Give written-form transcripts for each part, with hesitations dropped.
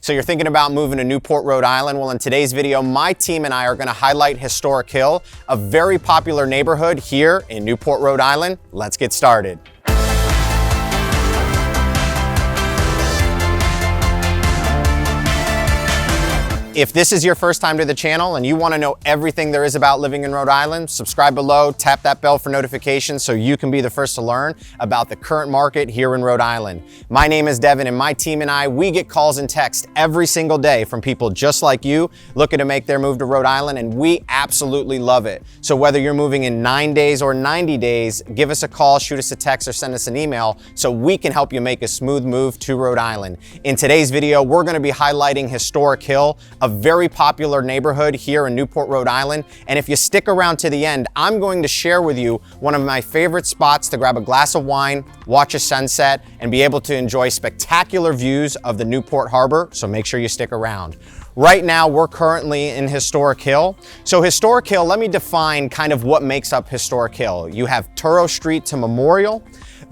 So you're thinking about moving to Newport, Rhode Island? Well, in today's video, my team and I are gonna highlight Historic Hill, a very popular neighborhood here in Newport, Rhode Island. Let's get started. If this is your first time to the channel and you want to know everything there is about living in Rhode Island, subscribe below, tap that bell for notifications so you can be the first to learn about the current market here in Rhode Island. My name is Devin and my team and I, we get calls and texts every single day from people just like you looking to make their move to Rhode Island, and we absolutely love it. So whether you're moving in 9 days or 90 days, give us a call, shoot us a text, or send us an email so we can help you make a smooth move to Rhode Island. In today's video, we're going to be highlighting Historic Hill, a very popular neighborhood here in Newport, Rhode Island. And if you stick around to the end, I'm going to share with you one of my favorite spots to grab a glass of wine, watch a sunset, and be able to enjoy spectacular views of the Newport Harbor. So make sure you stick around. Right now, we're currently in Historic Hill. So Historic Hill, let me define kind of what makes up Historic Hill. You have Turo Street to Memorial,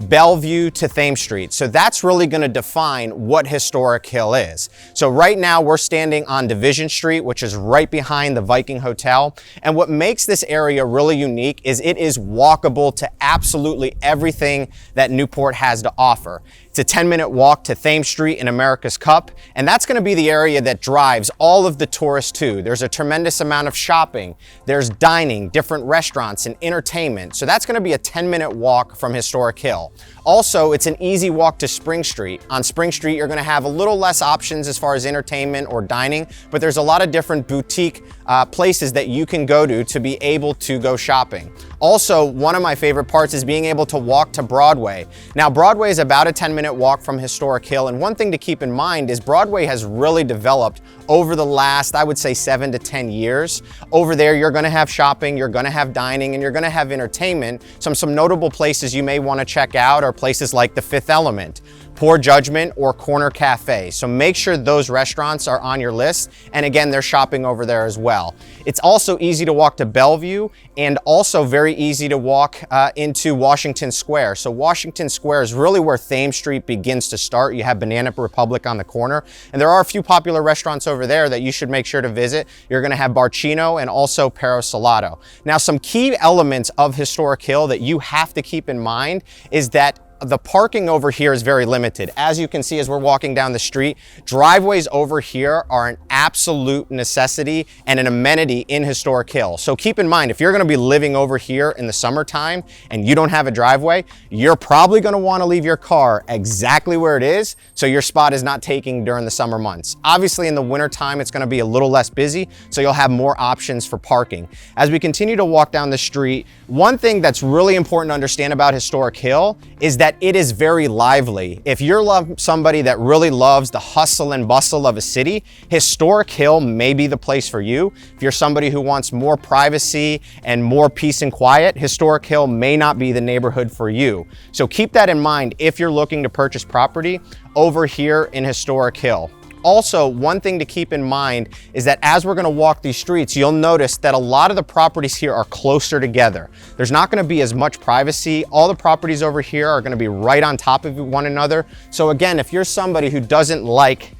Bellevue to Thames Street. So that's really going to define what Historic Hill is. So right now we're standing on Division Street, which is right behind the Viking Hotel. And what makes this area really unique is it is walkable to absolutely everything that Newport has to offer. It's a 10-minute walk to Thames Street and America's Cup, and that's going to be the area that drives all of the tourists too. There's a tremendous amount of shopping, there's dining, different restaurants, and entertainment. So that's going to be a 10-minute walk from Historic Hill. Also, it's an easy walk to Spring Street. On Spring Street, you're going to have a little less options as far as entertainment or dining, but there's a lot of different boutique places that you can go to be able to go shopping. Also, one of my favorite parts is being able to walk to Broadway. Now, Broadway is about a 10-minute walk from Historic Hill, and one thing to keep in mind is Broadway has really developed over the last, I would say, 7 to 10 years. Over there, you're gonna have shopping, you're gonna have dining, and you're gonna have entertainment. Some notable places you may wanna check out are places like the Fifth Element, Poor Judgment, or Corner Cafe. So make sure those restaurants are on your list. And again, they're shopping over there as well. It's also easy to walk to Bellevue and also very easy to walk into Washington Square. So Washington Square is really where Thames Street begins to start. You have Banana Republic on the corner, and there are a few popular restaurants over there that you should make sure to visit. You're gonna have Barcino and also Perro Salato. Now, some key elements of Historic Hill that you have to keep in mind is that the parking over here is very limited. As you can see, as we're walking down the street, driveways over here are an absolute necessity and an amenity in Historic Hill. So keep in mind, if you're gonna be living over here in the summertime and you don't have a driveway, you're probably gonna wanna leave your car exactly where it is so your spot is not taking during the summer months. Obviously in the wintertime, it's gonna be a little less busy, so you'll have more options for parking. As we continue to walk down the street, one thing that's really important to understand about Historic Hill is that it is very lively. If you're somebody that really loves the hustle and bustle of a city, Historic Hill may be the place for you. If you're somebody who wants more privacy and more peace and quiet, Historic Hill may not be the neighborhood for you. So keep that in mind if you're looking to purchase property over here in Historic Hill. Also, one thing to keep in mind is that as we're gonna walk these streets, you'll notice that a lot of the properties here are closer together. There's not gonna be as much privacy. All the properties over here are gonna be right on top of one another. So again, if you're somebody who doesn't like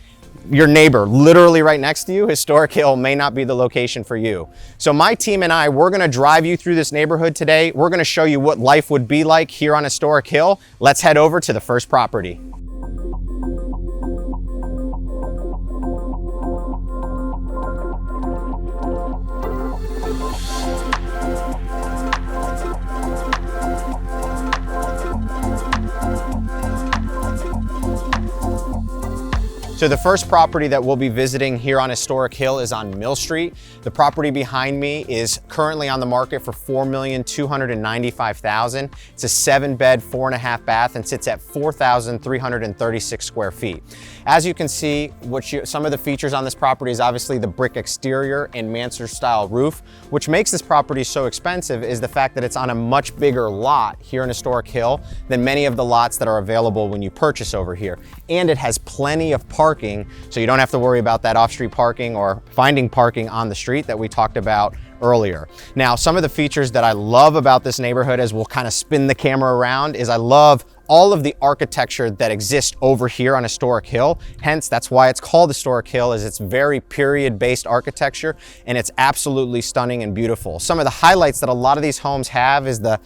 your neighbor literally right next to you, Historic Hill may not be the location for you. So my team and I, we're gonna drive you through this neighborhood today. We're gonna show you what life would be like here on Historic Hill. Let's head over to the first property. So the first property that we'll be visiting here on Historic Hill is on Mill Street. The property behind me is currently on the market for $4,295,000. It's a 7-bed, 4.5 bath, and sits at 4,336 square feet. As you can see, some of the features on this property is obviously the brick exterior and mansard style roof. Which makes this property so expensive is the fact that it's on a much bigger lot here in Historic Hill than many of the lots that are available when you purchase over here. And it has plenty of parking, so you don't have to worry about that off-street parking or finding parking on the street that we talked about earlier. Now, some of the features that I love about this neighborhood, as we'll kind of spin the camera around, is I love all of the architecture that exists over here on Historic Hill. Hence, that's why it's called Historic Hill, is it's very period-based architecture, and it's absolutely stunning and beautiful. Some of the highlights that a lot of these homes have is the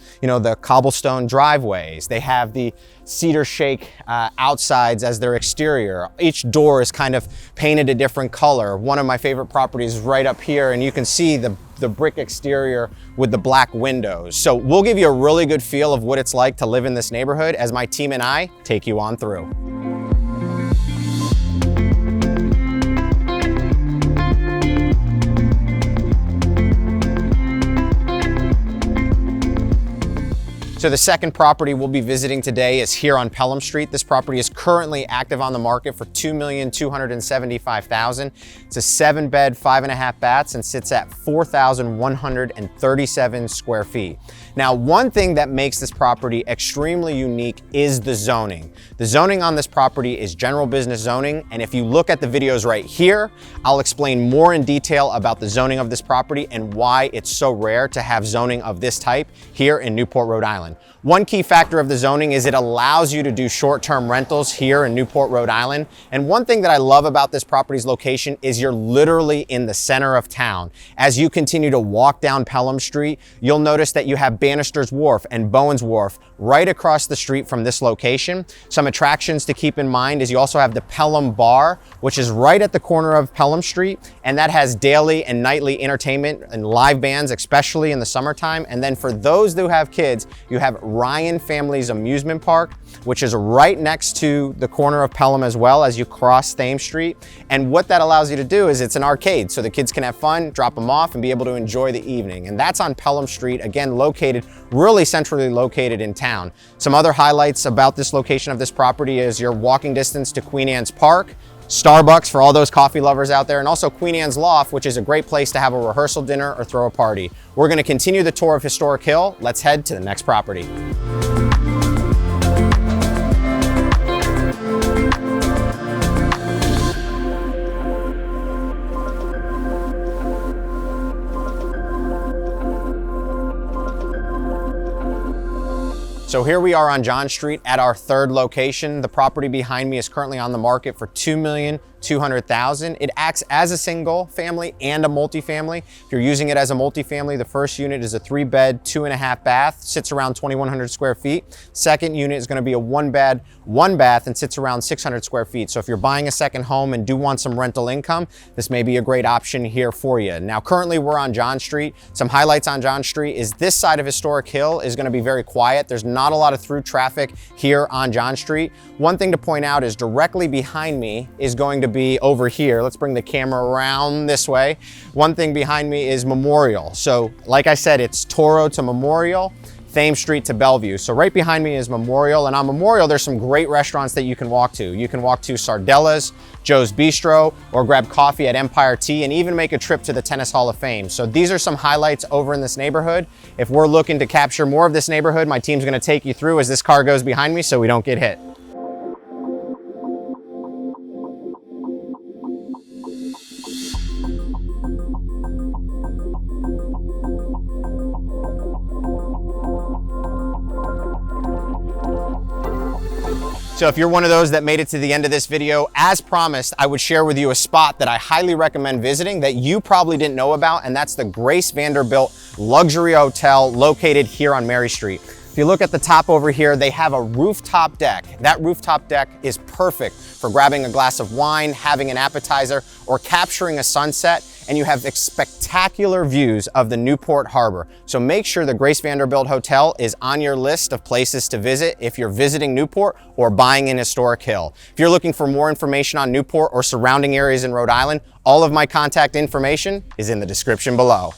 cobblestone driveways. They have the cedar shake outsides as their exterior. Each door is kind of painted a different color. One of my favorite properties is right up here, and you can see the brick exterior with the black windows. So we'll give you a really good feel of what it's like to live in this neighborhood as my team and I take you on through. So the second property we'll be visiting today is here on Pelham Street. This property is currently active on the market for $2,275,000. It's a 7-bed, 5.5 baths, and sits at 4,137 square feet. Now, one thing that makes this property extremely unique is the zoning. The zoning on this property is general business zoning, and if you look at the videos right here, I'll explain more in detail about the zoning of this property and why it's so rare to have zoning of this type here in Newport, Rhode Island. One key factor of the zoning is it allows you to do short-term rentals here in Newport, Rhode Island. And one thing that I love about this property's location is you're literally in the center of town. As you continue to walk down Pelham Street, you'll notice that you have Bannister's Wharf and Bowen's Wharf right across the street from this location. Some attractions to keep in mind is you also have the Pelham Bar, which is right at the corner of Pelham Street, and that has daily and nightly entertainment and live bands, especially in the summertime. And then for those who have kids, you have Ryan Family's Amusement Park, which is right next to the corner of Pelham as well as you cross Thames Street. And what that allows you to do is it's an arcade, so the kids can have fun, drop them off, and be able to enjoy the evening. And that's on Pelham Street, again, located, really centrally located in town. Some other highlights about this location of this property is your walking distance to Queen Anne's Park, Starbucks for all those coffee lovers out there, and also Queen Anne's Loft, which is a great place to have a rehearsal dinner or throw a party. We're going to continue the tour of Historic Hill. Let's head to the next property. So here we are on John Street at our third location. The property behind me is currently on the market for $2,200,000. It acts as a single family and a multifamily. If you're using it as a multifamily, the first unit is a 3-bed, 2.5 bath, sits around 2,100 square feet. Second unit is going to be a 1-bed, 1 bath, and sits around 600 square feet. So if you're buying a second home and do want some rental income, this may be a great option here for you. Now, currently we're on John Street. Some highlights on John Street is this side of Historic Hill is going to be very quiet. There's not a lot of through traffic here on John Street. One thing to point out is directly behind me is going to be over here. Let's bring the camera around this way. One thing behind me is Memorial. So like I said, it's Toro to Memorial, Thames Street to Bellevue. So right behind me is Memorial, and on Memorial, there's some great restaurants that you can walk to. You can walk to Sardella's, Joe's Bistro, or grab coffee at Empire Tea, and even make a trip to the Tennis Hall of Fame. So these are some highlights over in this neighborhood. If we're looking to capture more of this neighborhood, my team's gonna take you through as this car goes behind me so we don't get hit. So if you're one of those that made it to the end of this video, as promised, I would share with you a spot that I highly recommend visiting that you probably didn't know about, and that's the Grace Vanderbilt Luxury Hotel located here on Mary Street. If you look at the top over here, they have a rooftop deck. That rooftop deck is perfect for grabbing a glass of wine, having an appetizer, or capturing a sunset, and you have spectacular views of the Newport Harbor. So make sure the Grace Vanderbilt Hotel is on your list of places to visit if you're visiting Newport or buying in Historic Hill. If you're looking for more information on Newport or surrounding areas in Rhode Island, all of my contact information is in the description below.